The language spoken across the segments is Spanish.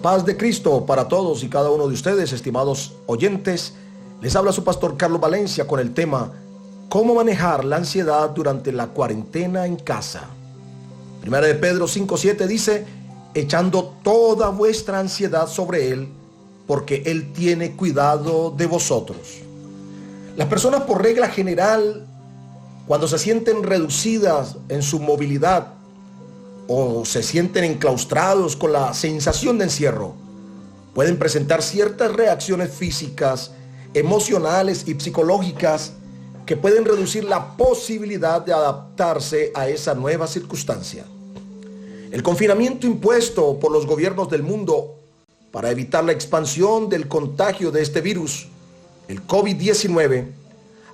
paz de Cristo para todos y cada uno de ustedes, estimados oyentes. Les habla su pastor Carlos Valencia con el tema ¿Cómo manejar la ansiedad durante la cuarentena en casa? Primera de Pedro 5:7 dice: echando toda vuestra ansiedad sobre Él, porque Él tiene cuidado de vosotros. Las personas, por regla general, cuando se sienten reducidas en su movilidad o se sienten enclaustrados con la sensación de encierro, pueden presentar ciertas reacciones físicas, emocionales y psicológicas que pueden reducir la posibilidad de adaptarse a esa nueva circunstancia. El confinamiento impuesto por los gobiernos del mundo para evitar la expansión del contagio de este virus, el COVID-19,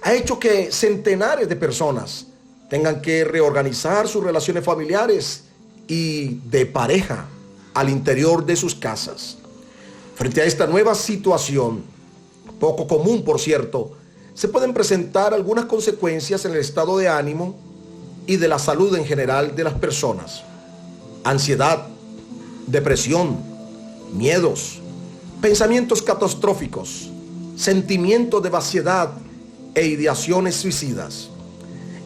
ha hecho que centenares de personas tengan que reorganizar sus relaciones familiares y de pareja al interior de sus casas. Frente a esta nueva situación, poco común por cierto, se pueden presentar algunas consecuencias en el estado de ánimo y de la salud en general de las personas. Ansiedad, depresión, miedos, pensamientos catastróficos, sentimientos de vaciedad e ideaciones suicidas.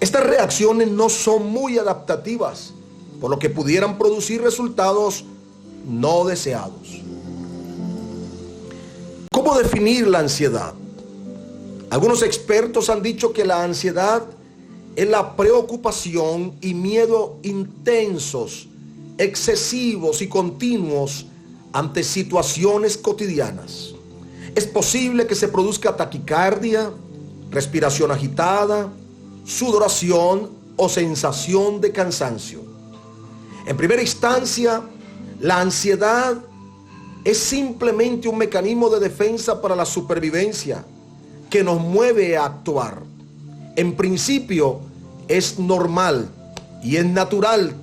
Estas reacciones no son muy adaptativas, por lo que pudieran producir resultados no deseados. ¿Cómo definir la ansiedad? Algunos expertos han dicho que la ansiedad es la preocupación y miedo intensos, excesivos y continuos ante situaciones cotidianas. Es posible que se produzca taquicardia, respiración agitada, sudoración o sensación de cansancio. En primera instancia, la ansiedad es simplemente un mecanismo de defensa para la supervivencia que nos mueve a actuar. En principio, es normal y es natural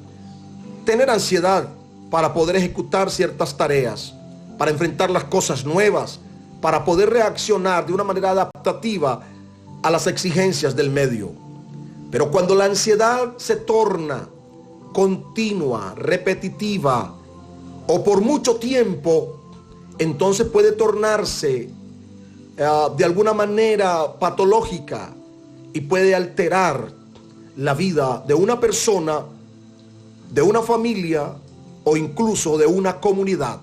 tener ansiedad para poder ejecutar ciertas tareas, para enfrentar las cosas nuevas, para poder reaccionar de una manera adaptativa a las exigencias del medio. Pero cuando la ansiedad se torna continua, repetitiva o por mucho tiempo, entonces puede tornarse de alguna manera patológica y puede alterar la vida de una persona, de una familia o incluso de una comunidad.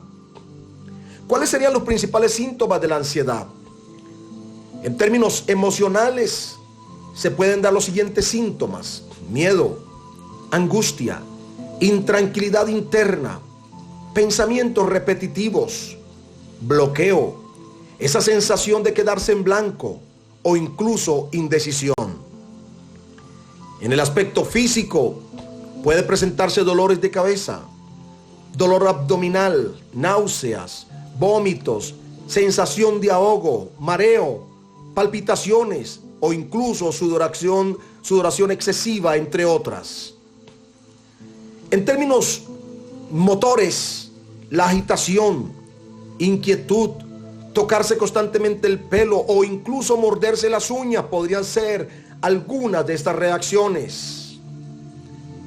¿Cuáles serían los principales síntomas de la ansiedad? En términos emocionales, se pueden dar los siguientes síntomas: miedo, angustia, intranquilidad interna, pensamientos repetitivos, bloqueo, esa sensación de quedarse en blanco o incluso indecisión. En el aspecto físico, puede presentarse dolores de cabeza, dolor abdominal, náuseas, vómitos, sensación de ahogo, mareo, palpitaciones o incluso sudoración excesiva, entre otras. En términos motores, la agitación, inquietud, tocarse constantemente el pelo o incluso morderse las uñas podrían ser algunas de estas reacciones.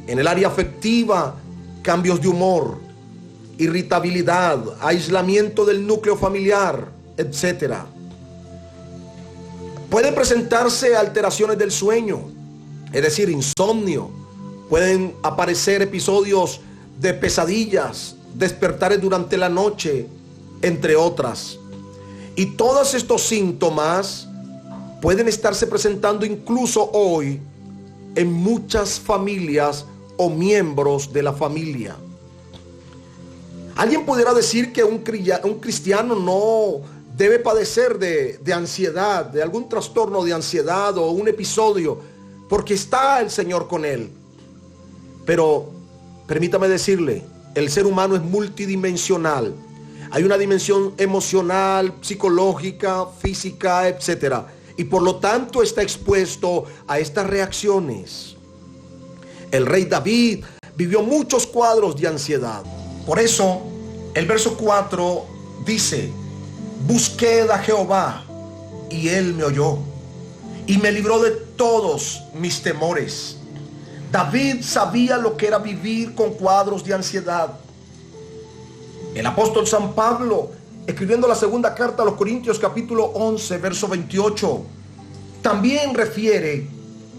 En el área afectiva, cambios de humor, irritabilidad, aislamiento del núcleo familiar, etc. Pueden presentarse alteraciones del sueño, es decir, insomnio. Pueden aparecer episodios de pesadillas, despertares durante la noche, entre otras. Y todos estos síntomas pueden estarse presentando incluso hoy en muchas familias o miembros de la familia. Alguien pudiera decir que un cristiano no debe padecer de ansiedad, de algún trastorno de ansiedad o un episodio, porque está el Señor con él. Pero permítame decirle, el ser humano es multidimensional. Hay una dimensión emocional, psicológica, física, etc. Y por lo tanto está expuesto a estas reacciones. El rey David vivió muchos cuadros de ansiedad. Por eso, el verso 4 dice: busqué a Jehová y él me oyó y me libró de todos mis temores. David sabía lo que era vivir con cuadros de ansiedad. El apóstol San Pablo, escribiendo la segunda carta a los Corintios, capítulo 11, verso 28, también refiere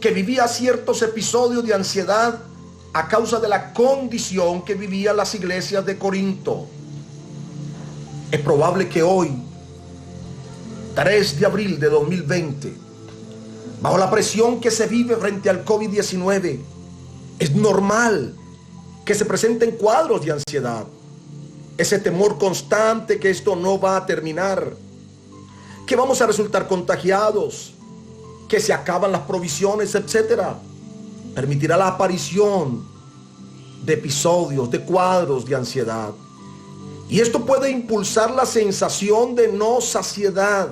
que vivía ciertos episodios de ansiedad a causa de la condición que vivían las iglesias de Corinto. Es probable que hoy, 3 de abril de 2020, bajo la presión que se vive frente al COVID-19, es normal que se presenten cuadros de ansiedad. Ese temor constante que esto no va a terminar, que vamos a resultar contagiados, que se acaban las provisiones, etcétera, permitirá la aparición de episodios, de cuadros de ansiedad. Y esto puede impulsar la sensación de no saciedad.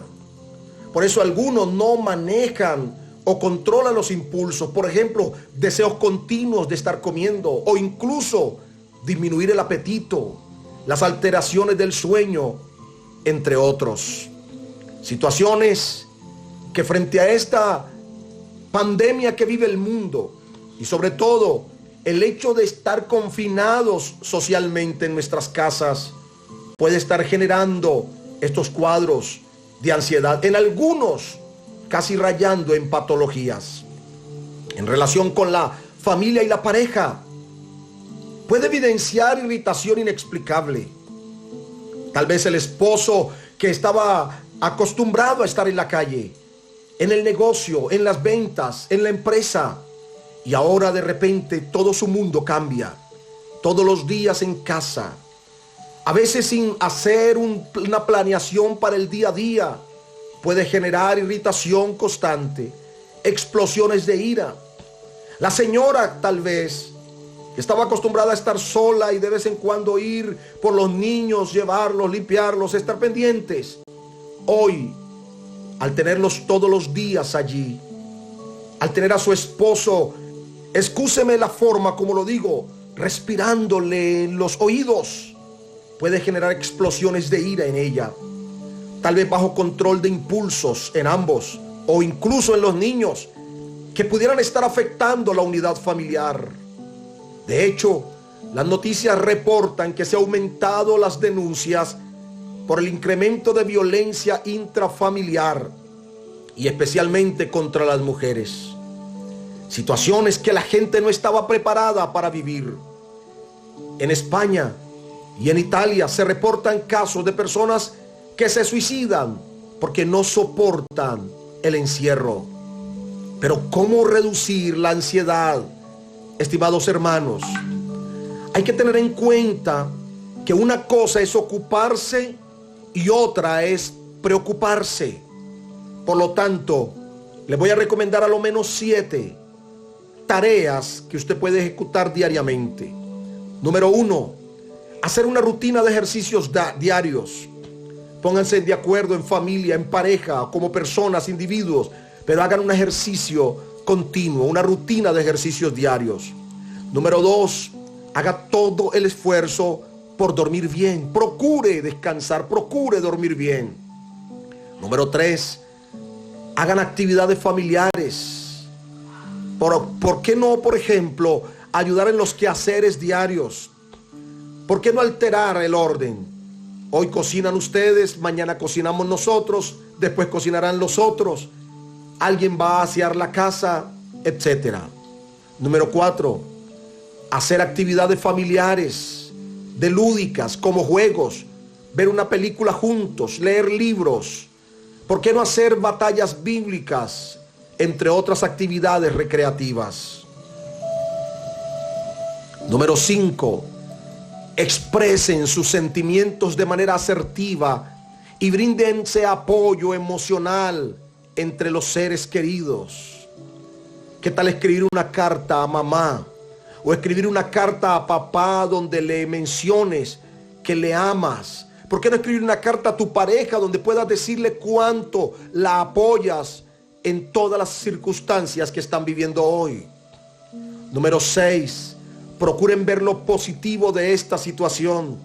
Por eso algunos no manejan o controlan los impulsos. Por ejemplo, deseos continuos de estar comiendo o incluso disminuir el apetito, las alteraciones del sueño, entre otros. Situaciones que frente a esta pandemia que vive el mundo y sobre todo el hecho de estar confinados socialmente en nuestras casas puede estar generando estos cuadros de ansiedad, en algunos casi rayando en patologías. En relación con la familia y la pareja, puede evidenciar irritación inexplicable. Tal vez el esposo que estaba acostumbrado a estar en la calle, en el negocio, en las ventas, en la empresa, y ahora de repente todo su mundo cambia. Todos los días en casa, a veces sin hacer una planeación para el día a día, puede generar irritación constante, explosiones de ira. La señora tal vez que estaba acostumbrada a estar sola y de vez en cuando ir por los niños, llevarlos, limpiarlos, estar pendientes. Hoy, al tenerlos todos los días allí, al tener a su esposo, excúseme la forma como lo digo, respirándole en los oídos, puede generar explosiones de ira en ella. Tal vez bajo control de impulsos en ambos o incluso en los niños que pudieran estar afectando la unidad familiar. De hecho, las noticias reportan que se han aumentado las denuncias por el incremento de violencia intrafamiliar y especialmente contra las mujeres. Situaciones que la gente no estaba preparada para vivir. En España y en Italia se reportan casos de personas que se suicidan porque no soportan el encierro. Pero ¿cómo reducir la ansiedad, estimados hermanos? Hay que tener en cuenta que una cosa es ocuparse y otra es preocuparse. Por lo tanto, le voy a recomendar a lo menos 7 tareas que usted puede ejecutar diariamente. Número 1, hacer una rutina de ejercicios diarios. Pónganse de acuerdo en familia, en pareja, como personas, individuos, pero hagan un ejercicio continuo, una rutina de ejercicios diarios. Número 2, haga todo el esfuerzo por dormir bien. Procure descansar, procure dormir bien. Número 3, hagan actividades familiares. ¿Por qué no, por ejemplo, ayudar en los quehaceres diarios? ¿Por qué no alterar el orden? Hoy cocinan ustedes, mañana cocinamos nosotros, después cocinarán los otros. Alguien va a asear la casa, etc. Número 4, hacer actividades familiares, de lúdicas, como juegos, ver una película juntos, leer libros. ¿Por qué no hacer batallas bíblicas, entre otras actividades recreativas? Número 5, expresen sus sentimientos de manera asertiva y bríndense apoyo emocional entre los seres queridos. ¿Qué tal escribir una carta a mamá o escribir una carta a papá donde le menciones que le amas? ¿Por qué no escribir una carta a tu pareja donde puedas decirle cuánto la apoyas en todas las circunstancias que están viviendo hoy? Número 6, procuren ver lo positivo de esta situación.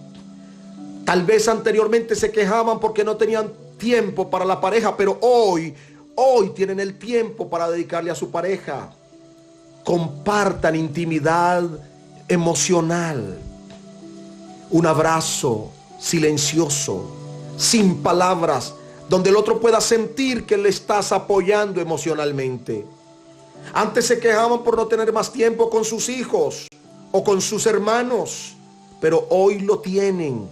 Tal vez anteriormente se quejaban porque no tenían tiempo para la pareja, pero hoy tienen el tiempo para dedicarle a su pareja. Compartan intimidad emocional. Un abrazo, silencioso, sin palabras, donde el otro pueda sentir que le estás apoyando emocionalmente. Antes se quejaban por no tener más tiempo con sus hijos o con sus hermanos, pero hoy lo tienen.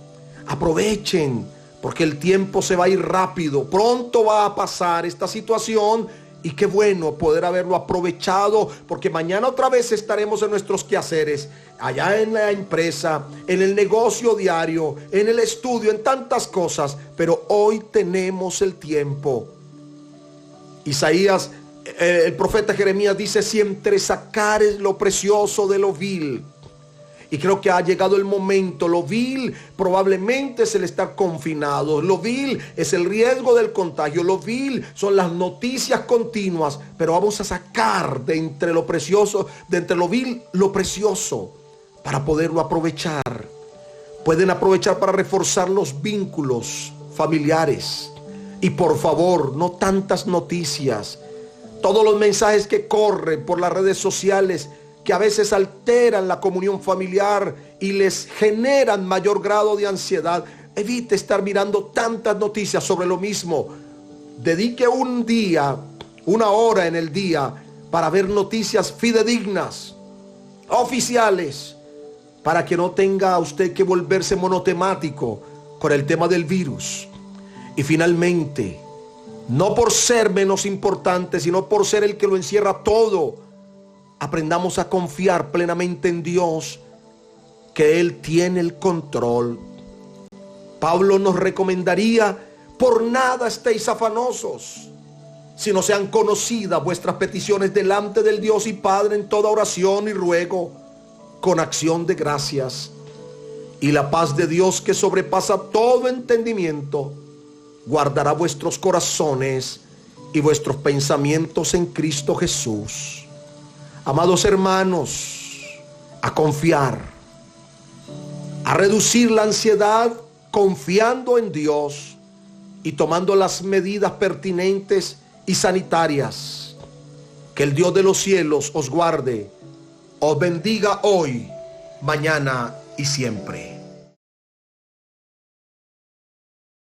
Aprovechen, porque el tiempo se va a ir rápido. Pronto va a pasar esta situación y qué bueno poder haberlo aprovechado, porque mañana otra vez estaremos en nuestros quehaceres, allá en la empresa, en el negocio diario, en el estudio, en tantas cosas, pero hoy tenemos el tiempo. Isaías, el profeta Jeremías dice: si entresacares lo precioso de lo vil. Y creo que ha llegado el momento. Lo vil probablemente es el estar confinado. Lo vil es el riesgo del contagio. Lo vil son las noticias continuas. Pero vamos a sacar de entre lo precioso, de entre lo vil, lo precioso, para poderlo aprovechar. Pueden aprovechar para reforzar los vínculos familiares. Y por favor, no tantas noticias. Todos los mensajes que corren por las redes sociales, que a veces alteran la comunión familiar y les generan mayor grado de ansiedad. Evite estar mirando tantas noticias sobre lo mismo. Dedique un día, una hora en el día, para ver noticias fidedignas, oficiales, para que no tenga usted que volverse monotemático con el tema del virus. Y finalmente, no por ser menos importante, sino por ser el que lo encierra todo, aprendamos a confiar plenamente en Dios, que Él tiene el control. Pablo nos recomendaría: por nada estéis afanosos, sino sean conocidas vuestras peticiones delante del Dios y Padre en toda oración y ruego, con acción de gracias. Y la paz de Dios, que sobrepasa todo entendimiento, guardará vuestros corazones y vuestros pensamientos en Cristo Jesús. Amados hermanos, a confiar, a reducir la ansiedad confiando en Dios y tomando las medidas pertinentes y sanitarias. Que el Dios de los cielos os guarde, os bendiga hoy, mañana y siempre.